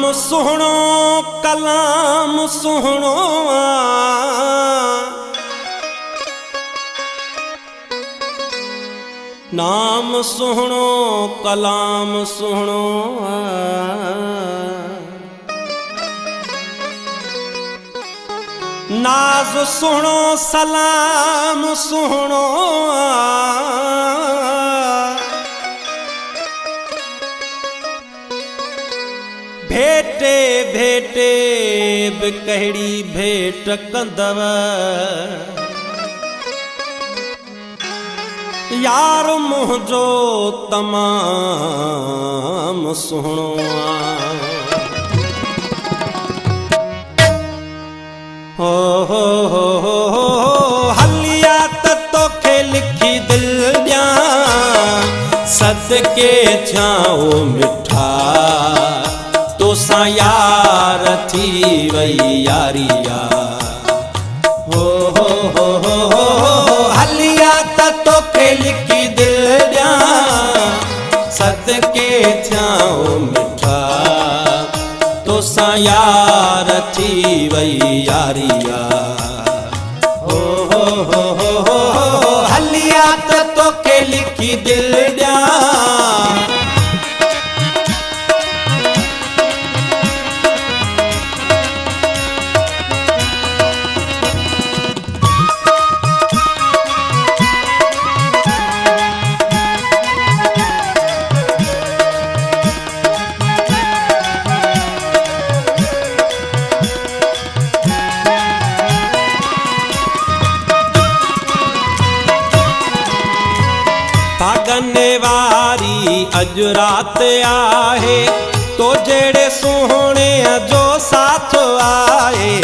नाम सुहणो कलाम सुहणो नाम सुहणो कलाम सुहणो नाज सुहणो सलाम सुहणो भेटे भेटे कहिड़ी भेट कंदव यार मुझो तमाम सुहणो हो हलिया तोखे लिखी दिल ॾियां सदके थियां मिठा तोसां यार थी वई यारिया हो हलिया तोखे लिखी दिल ॾियां सदके थियां मिठा तोसां यार थी वई यारिया हो हलिया तोखे लिखी दिल ॾियां भागने वारी अज रात आहे तो जेड़े सोहणे जो साथ आए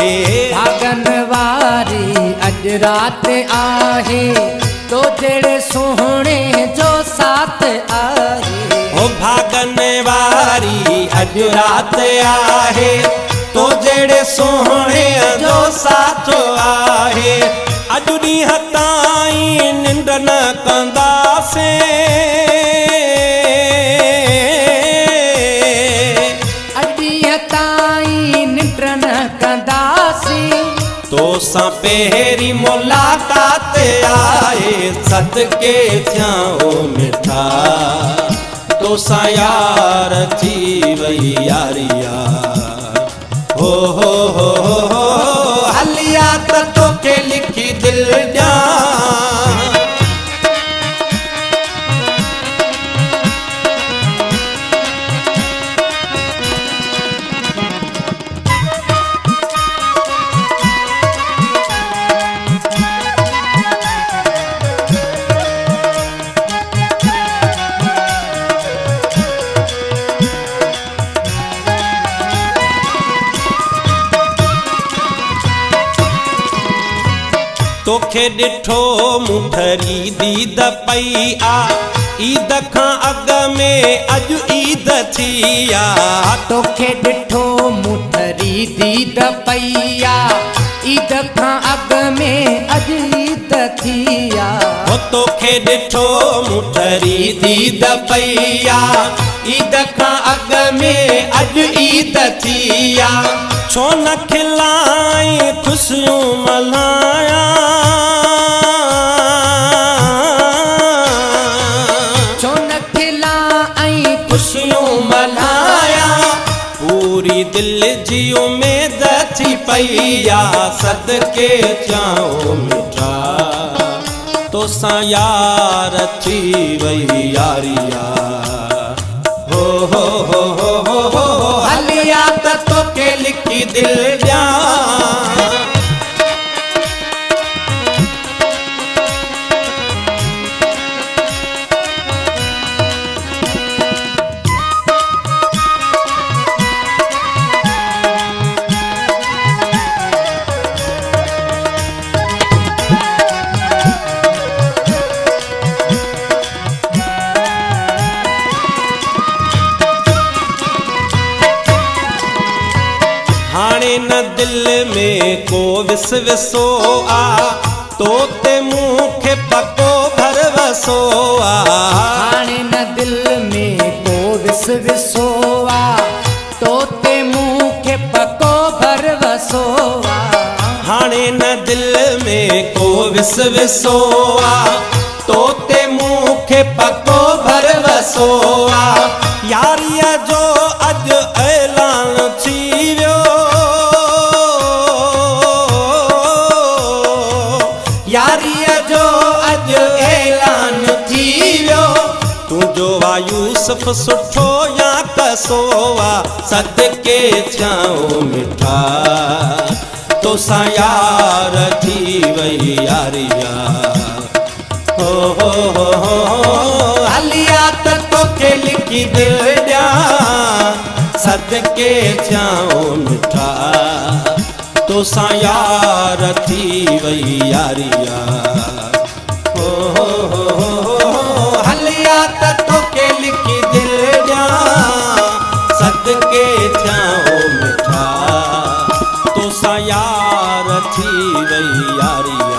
भागन वारी अज रात आहे तो जेड़े सोहणे जो साथ आए ओ भागने वारी अज रात आहे तो जेड़े सोहणे जो साथ आहे अज ॾींहं ताईं निंड न कंदासे अॾीअ ताईं निंड न कंदासी तोसां पहिरीं मुलाक़ात आहे सदके थियां मिठा तोसां यार थी वई यारिया हो हलिया तोखे लिखी दिल ॾियां तोखे ॾिठो मुठरी दीद पई आ ईद खां अॻ में अॼु ईद थी आ तोखे ॾिठो मुठरी दीद पई आ ईद खां अॻ में अॼु ईद थी आ तोखे ॾिठो मुठरी दीद पई आ ईद खां अॻ में अॼु ईद थी आ छो न खिलाई ख़ुशियूं मल्हाया छो न खिलाई ख़ुशियूं मल्हाया पूरी दिल जी उमेद थी पई आ सदके थियां मिठा तोसां यार थी वई यारिया हो हलिया तोखे लिखी दिल ॾियां न दिल में को विसो आ तो ते मुखे पको भरवसो आ हाणे न दिल में को विसो आ तो ते वसोआ। हाणे न दिल में को विसोआ, तोते मूंखे पको भर वसोआ। यारीअ जो अॼु ऐलान थी वियो, यारीअ जो अॼु ऐलान थी वियो। तुंहिंजो वा यूसुफ सुठो या कसोआ, सदके थियाऊं मिठा तोसां यार थी वई यारिया। हो हलिया त तोखे लिखी दिल ॾियां, सदके थियाऊं मिठा तोसां यार थी वई यारिया। हलिया त तोखे लिखी दिल ॾियां, सदके थियाऊं मिठा तोसां यार थी वई यारिया।